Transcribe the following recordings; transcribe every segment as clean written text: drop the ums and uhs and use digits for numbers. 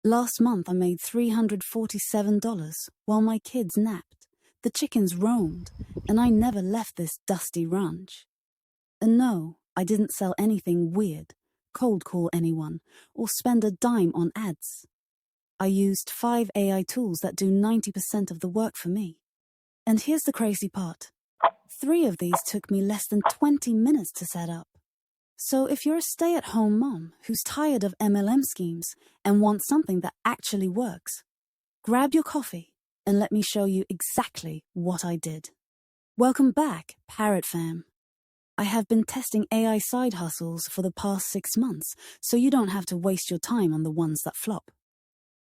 Last month I made $347 while my kids napped, the chickens roamed, and I never left this dusty ranch. And no, I didn't sell anything weird, cold call anyone, or spend a dime on ads. I used 5 AI tools that do 90% of the work for me. And here's the crazy part. 3 of these took me less than 20 minutes to set up. So if you're a stay-at-home mom who's tired of MLM schemes and wants something that actually works, grab your coffee and let me show you exactly what I did. Welcome back, Parrot fam. I have been testing AI side hustles for the past 6 months, so you don't have to waste your time on the ones that flop.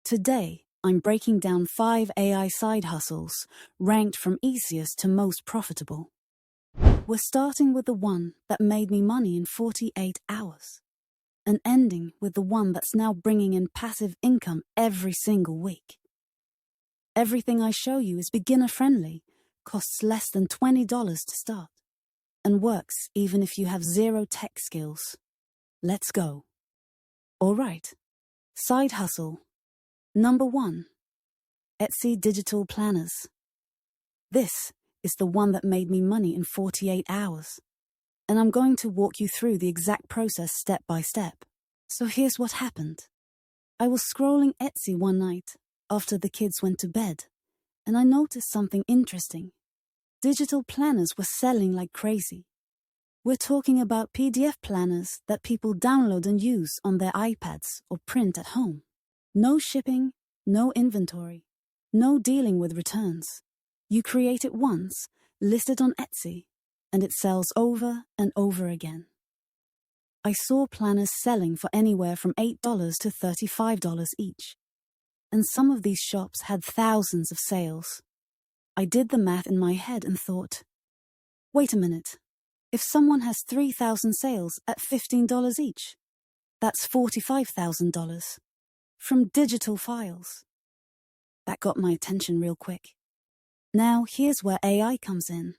Today, I'm breaking down 5 AI side hustles, ranked from easiest to most profitable. We're starting with the one that made me money in 48 hours, and ending with the one that's now bringing in passive income every single week. Everything I show you is beginner-friendly, costs less than $20 to start, and works even if you have 0 tech skills. Let's go. All right. Side hustle. Number 1. Etsy digital planners. This is the one that made me money in 48 hours. And I'm going to walk you through the exact process step by step. So here's what happened. I was scrolling Etsy one night after the kids went to bed, and I noticed something interesting. Digital planners were selling like crazy. We're talking about PDF planners that people download and use on their iPads or print at home. No shipping, no inventory, no dealing with returns. You create it once, list it on Etsy, and it sells over and over again. I saw planners selling for anywhere from $8 to $35 each, and some of these shops had thousands of sales. I did the math in my head and thought, wait a minute, if someone has 3,000 sales at $15 each, that's $45,000 from digital files. That got my attention real quick. Now, here's where AI comes in.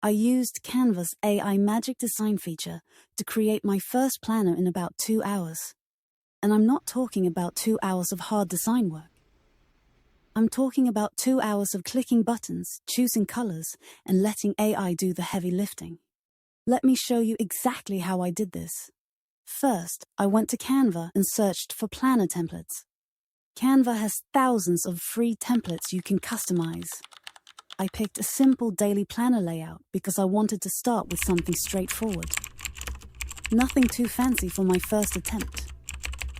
I used Canva's AI magic design feature to create my first planner in about 2 hours. And I'm not talking about 2 hours of hard design work. I'm talking about 2 hours of clicking buttons, choosing colors, and letting AI do the heavy lifting. Let me show you exactly how I did this. First, I went to Canva and searched for planner templates. Canva has thousands of free templates you can customize. I picked a simple daily planner layout because I wanted to start with something straightforward. Nothing too fancy for my first attempt.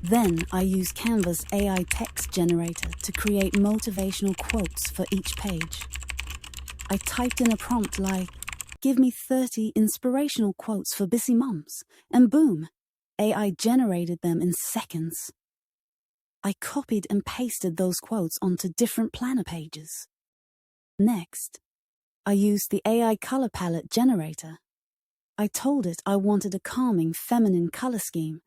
Then I used Canva's AI text generator to create motivational quotes for each page. I typed in a prompt like, give me 30 inspirational quotes for busy mums, and boom, AI generated them in seconds. I copied and pasted those quotes onto different planner pages. Next, I used the AI color palette generator. I told it I wanted a calming, feminine color scheme,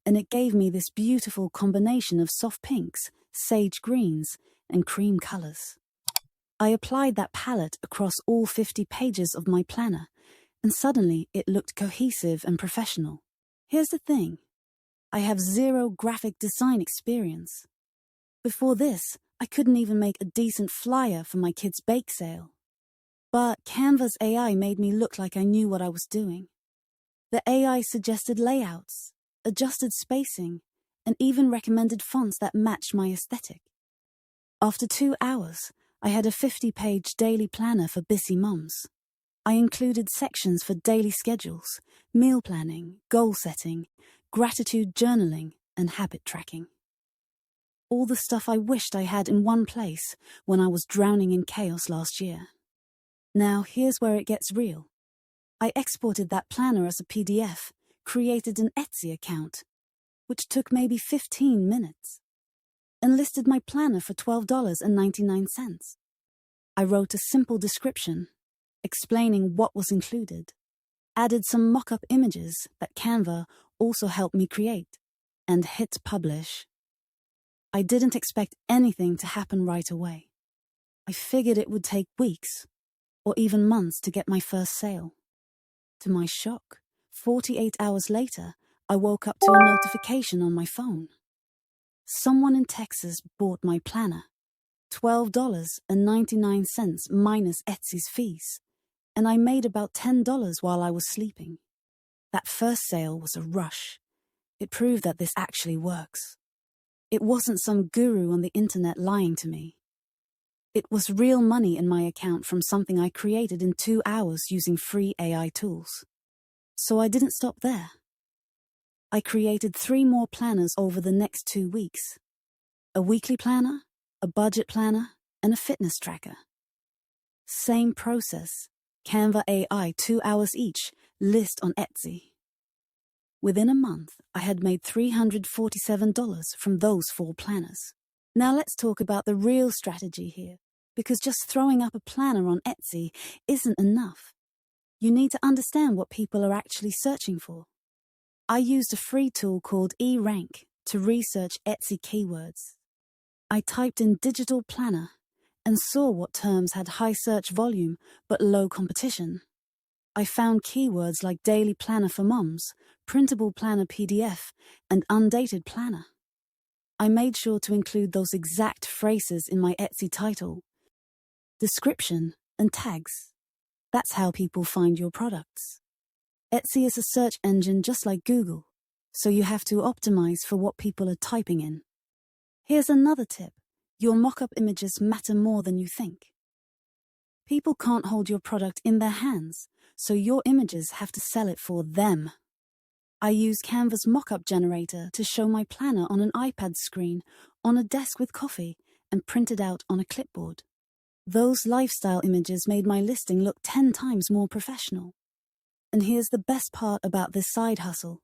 and it gave me this beautiful combination of soft pinks, sage greens, and cream colors. I applied that palette across all 50 pages of my planner, and suddenly it looked cohesive and professional. Here's the thing. I have 0 graphic design experience. Before this, I couldn't even make a decent flyer for my kids' bake sale. But Canva's AI made me look like I knew what I was doing. The AI suggested layouts, adjusted spacing, and even recommended fonts that matched my aesthetic. After 2 hours, I had a 50-page daily planner for busy mums. I included sections for daily schedules, meal planning, goal setting, gratitude journaling, and habit tracking. All the stuff I wished I had in one place when I was drowning in chaos last year. Now here's where it gets real. I exported that planner as a PDF, created an Etsy account, which took maybe 15 minutes, and listed my planner for $12.99. I wrote a simple description, explaining what was included, added some mock-up images that Canva also helped me create, and hit publish. I didn't expect anything to happen right away. I figured it would take weeks, or even months to get my first sale. To my shock, 48 hours later, I woke up to a notification on my phone. Someone in Texas bought my planner, $12.99 minus Etsy's fees, and I made about $10 while I was sleeping. That first sale was a rush. It proved that this actually works. It wasn't some guru on the internet lying to me. It was real money in my account from something I created in 2 hours using free AI tools. So I didn't stop there. I created 3 more planners over the next 2 weeks. A weekly planner, a budget planner, and a fitness tracker. Same process. Canva AI, 2 hours each, list on Etsy. Within a month, I had made $347 from those 4 planners. Now let's talk about the real strategy here, because just throwing up a planner on Etsy isn't enough. You need to understand what people are actually searching for. I used a free tool called eRank to research Etsy keywords. I typed in digital planner and saw what terms had high search volume but low competition. I found keywords like daily planner for moms, printable planner PDF, and undated planner. I made sure to include those exact phrases in my Etsy title, description, and tags. That's how people find your products. Etsy is a search engine just like Google, so you have to optimize for what people are typing in. Here's another tip. Your mock-up images matter more than you think. People can't hold your product in their hands, so your images have to sell it for them. I use Canva's mock-up generator to show my planner on an iPad screen, on a desk with coffee, and printed out on a clipboard. Those lifestyle images made my listing look 10 times more professional. And here's the best part about this side hustle.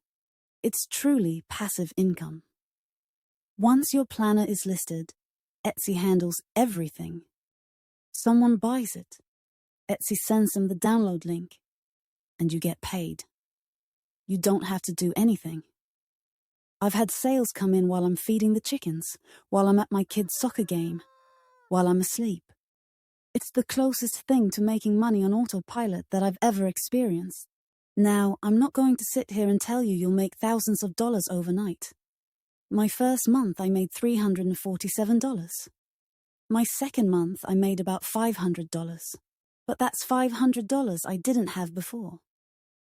It's truly passive income. Once your planner is listed, Etsy handles everything. Someone buys it, Etsy sends them the download link, and you get paid. You don't have to do anything. I've had sales come in while I'm feeding the chickens, while I'm at my kid's soccer game, while I'm asleep. It's the closest thing to making money on autopilot that I've ever experienced. Now, I'm not going to sit here and tell you you'll make thousands of dollars overnight. My first month, I made $347. My second month, I made about $500. But that's $500 I didn't have before.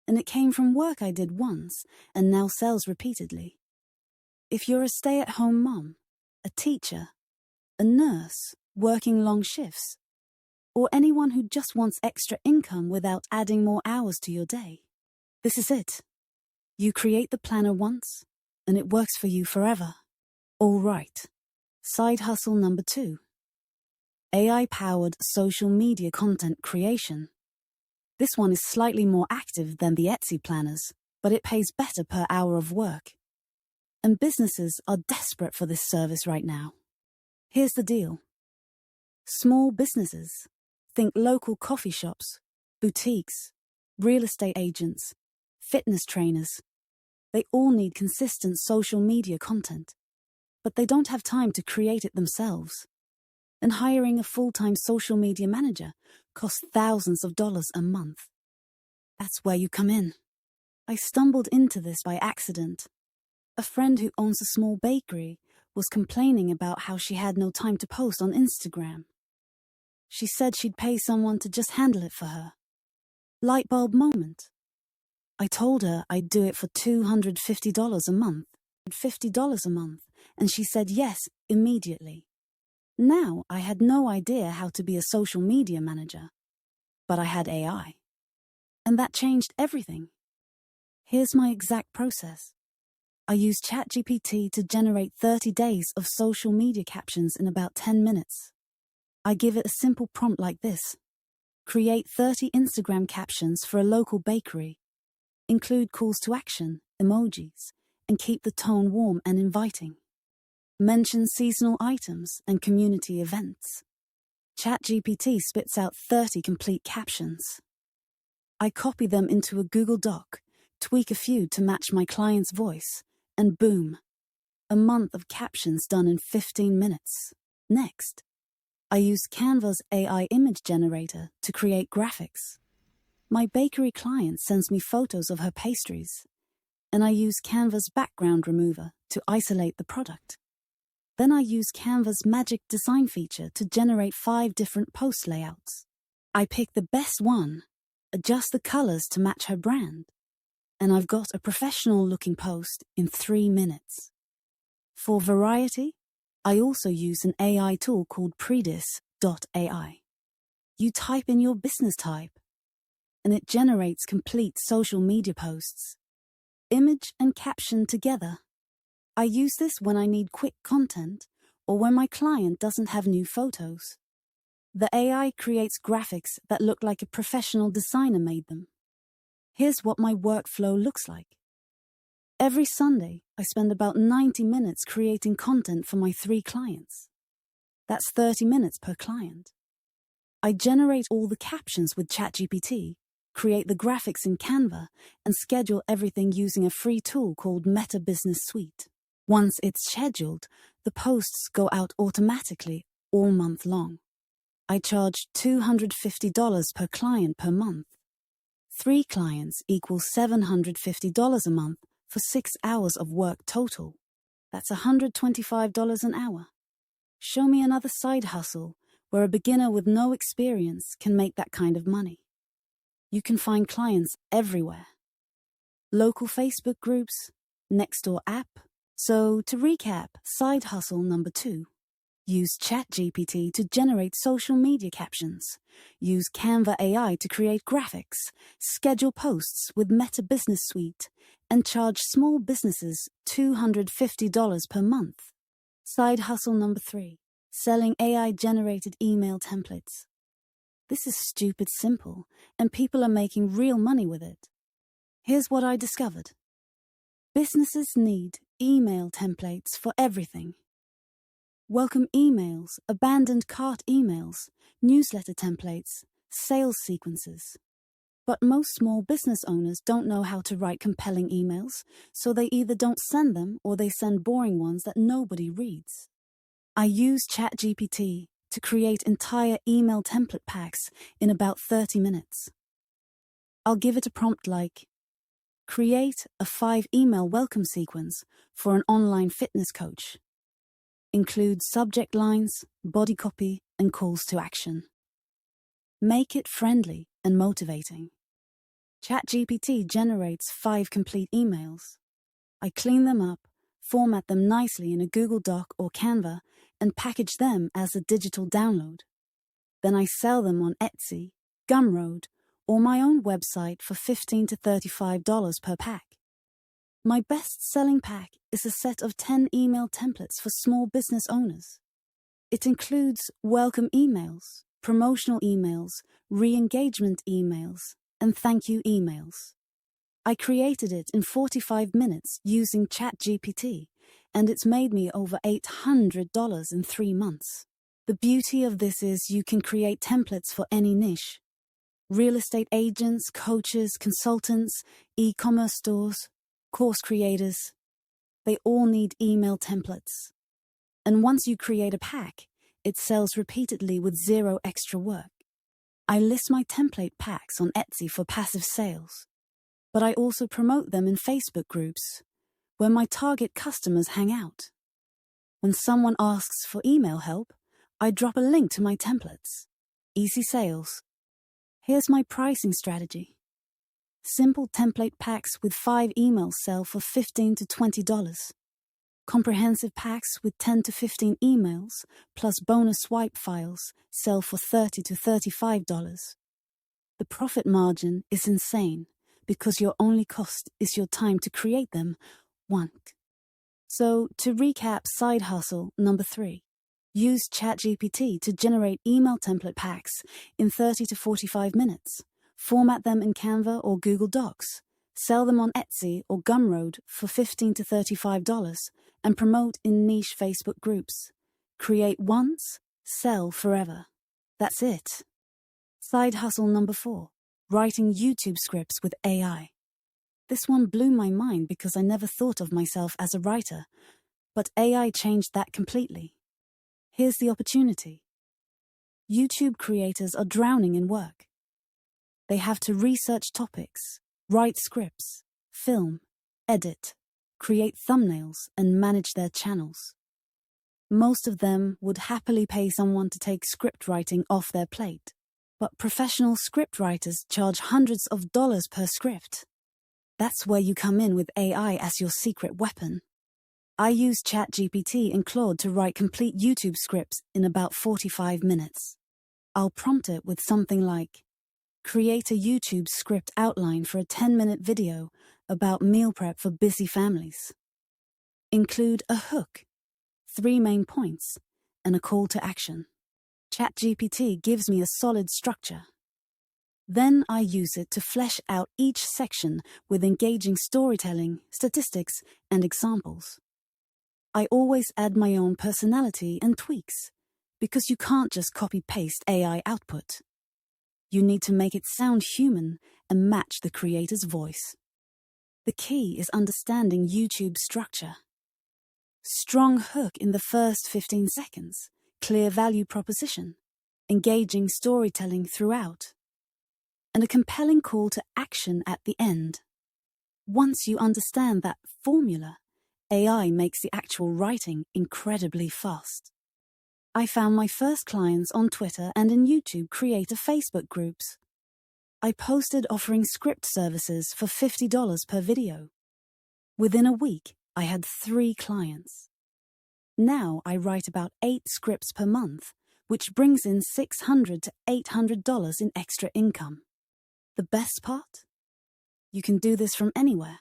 And it came from work I did once and now sells repeatedly. If you're a stay-at-home mom, a teacher, a nurse working long shifts, or anyone who just wants extra income without adding more hours to your day, this is it. You create the planner once, and it works for you forever. All right. Side hustle number 2. AI-powered social media content creation. This one is slightly more active than the Etsy planners, but it pays better per hour of work. And businesses are desperate for this service right now. Here's the deal. Small businesses, think local coffee shops, boutiques, real estate agents, fitness trainers, they all need consistent social media content, but they don't have time to create it themselves. And hiring a full-time social media manager costs thousands of dollars a month. That's where you come in. I stumbled into this by accident. A friend who owns a small bakery was complaining about how she had no time to post on Instagram. She said she'd pay someone to just handle it for her. Light bulb moment. I told her I'd do it for $250 a month, $50 a month, and she said yes immediately. Now I had no idea how to be a social media manager, but I had AI. And that changed everything. Here's my exact process. I use ChatGPT to generate 30 days of social media captions in about 10 minutes. I give it a simple prompt like this. Create 30 Instagram captions for a local bakery. Include calls to action, emojis, and keep the tone warm and inviting. Mention seasonal items and community events. ChatGPT spits out 30 complete captions. I copy them into a Google Doc, tweak a few to match my client's voice, and boom, a month of captions done in 15 minutes. Next, I use Canva's AI image generator to create graphics. My bakery client sends me photos of her pastries, and I use Canva's background remover to isolate the product. Then I use Canva's magic design feature to generate 5 different post layouts. I pick the best one, adjust the colors to match her brand, and I've got a professional-looking post in 3 minutes. For variety, I also use an AI tool called Predis.ai. You type in your business type, and it generates complete social media posts, image and caption together. I use this when I need quick content or when my client doesn't have new photos. The AI creates graphics that look like a professional designer made them. Here's what my workflow looks like. Every Sunday, I spend about 90 minutes creating content for my 3 clients. That's 30 minutes per client. I generate all the captions with ChatGPT, create the graphics in Canva, and schedule everything using a free tool called Meta Business Suite. Once it's scheduled, the posts go out automatically all month long. I charge $250 per client per month. 3 clients equals $750 a month for 6 hours of work total. That's $125 an hour. Show me another side hustle where a beginner with no experience can make that kind of money. You can find clients everywhere. Local Facebook groups, Nextdoor app. So to recap, side hustle number 2. Use ChatGPT to generate social media captions. Use Canva AI to create graphics. Schedule posts with Meta Business Suite. And charge small businesses $250 per month. Side hustle number 3. Selling AI-generated email templates. This is stupid simple, and people are making real money with it. Here's what I discovered. Businesses need email templates for everything. Welcome emails, abandoned cart emails, newsletter templates, sales sequences. But most small business owners don't know how to write compelling emails, so they either don't send them or they send boring ones that nobody reads. I use ChatGPT to create entire email template packs in about 30 minutes. I'll give it a prompt like, create a 5-email welcome sequence for an online fitness coach. Include subject lines, body copy, and calls to action. Make it friendly and motivating. ChatGPT generates 5 complete emails. I clean them up, format them nicely in a Google Doc or Canva, and package them as a digital download. Then I sell them on Etsy, Gumroad, or my own website for $15 to $35 per pack. My best-selling pack is a set of 10 email templates for small business owners. It includes welcome emails, promotional emails, re-engagement emails, and thank you emails. I created it in 45 minutes using ChatGPT, and it's made me over $800 in 3 months. The beauty of this is you can create templates for any niche. Real estate agents, coaches, consultants, e-commerce stores, course creators, they all need email templates. And once you create a pack, it sells repeatedly with 0 extra work. I list my template packs on Etsy for passive sales, but I also promote them in Facebook groups, where my target customers hang out. When someone asks for email help, I drop a link to my templates. Easy sales. Here's my pricing strategy. Simple template packs with 5 emails sell for $15 to $20. Comprehensive packs with 10 to 15 emails, plus bonus swipe files, sell for $30 to $35. The profit margin is insane, because your only cost is your time to create them. So, to recap side hustle number 3, use ChatGPT to generate email template packs in 30 to 45 minutes. Format them in Canva or Google Docs. Sell them on Etsy or Gumroad for $15 to $35 and promote in niche Facebook groups. Create once, sell forever. That's it. Side hustle number 4, writing YouTube scripts with AI. This one blew my mind because I never thought of myself as a writer, but AI changed that completely. Here's the opportunity. YouTube creators are drowning in work. They have to research topics, write scripts, film, edit, create thumbnails, and manage their channels. Most of them would happily pay someone to take script writing off their plate. But professional script writers charge hundreds of dollars per script. That's where you come in with AI as your secret weapon. I use ChatGPT and Claude to write complete YouTube scripts in about 45 minutes. I'll prompt it with something like, create a YouTube script outline for a 10-minute video about meal prep for busy families. Include a hook, 3 main points, and a call to action. ChatGPT gives me a solid structure. Then I use it to flesh out each section with engaging storytelling, statistics, and examples. I always add my own personality and tweaks, because you can't just copy-paste AI output. You need to make it sound human and match the creator's voice. The key is understanding YouTube structure. Strong hook in the first 15 seconds, clear value proposition, engaging storytelling throughout, and a compelling call to action at the end. Once you understand that formula, AI makes the actual writing incredibly fast. I found my first clients on Twitter and in YouTube creator Facebook groups. I posted offering script services for $50 per video. Within a week, I had 3 clients. Now I write about 8 scripts per month, which brings in $600 to $800 in extra income. The best part? You can do this from anywhere.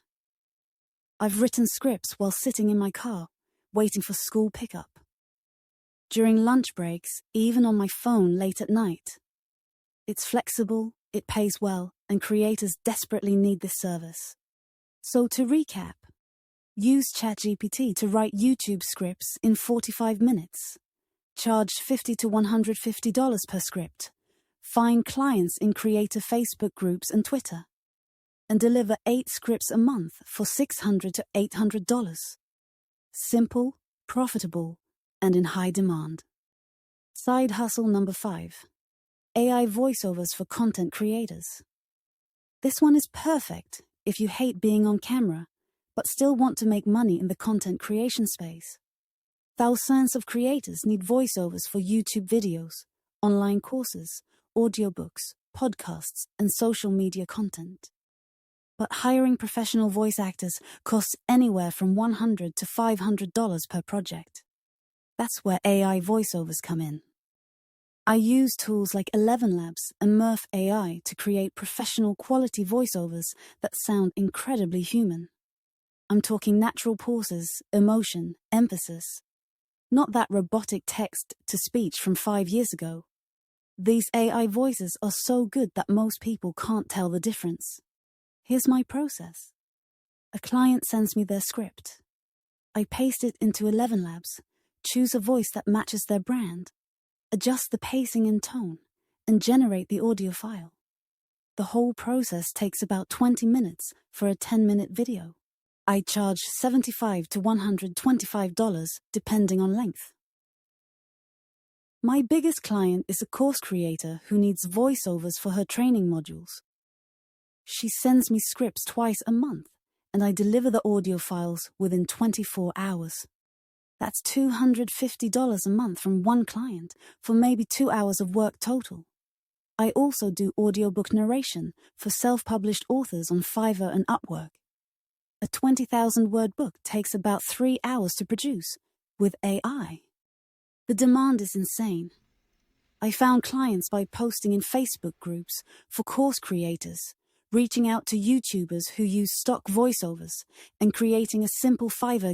I've written scripts while sitting in my car, waiting for school pickup. During lunch breaks, even on my phone late at night. It's flexible, it pays well, and creators desperately need this service. So to recap, use ChatGPT to write YouTube scripts in 45 minutes. Charge $50 to $150 per script. Find clients in creator Facebook groups and Twitter. And deliver 8 scripts a month for $600 to $800. Simple, profitable, and in high demand. Side hustle number 5. AI voiceovers for content creators. This one is perfect if you hate being on camera, but still want to make money in the content creation space. Thousands of creators need voiceovers for YouTube videos, online courses, audiobooks, podcasts, and social media content. But hiring professional voice actors costs anywhere from $100 to $500 per project. That's where AI voiceovers come in. I use tools like 11 Labs and Murf AI to create professional quality voiceovers that sound incredibly human. I'm talking natural pauses, emotion, emphasis. Not that robotic text-to-speech from 5 years ago. These AI voices are so good that most people can't tell the difference. Here's my process. A client sends me their script. I paste it into 11 Labs, choose a voice that matches their brand, adjust the pacing and tone, and generate the audio file. The whole process takes about 20 minutes for a 10-minute video. I charge $75 to $125 depending on length. My biggest client is a course creator who needs voiceovers for her training modules. She sends me scripts twice a month, and I deliver the audio files within 24 hours. That's $250 a month from one client for maybe 2 hours of work total. I also do audiobook narration for self-published authors on Fiverr and Upwork. A 20,000-word book takes about 3 hours to produce, with AI. The demand is insane. I found clients by posting in Facebook groups for course creators, reaching out to YouTubers who use stock voiceovers, and creating a simple Fiverr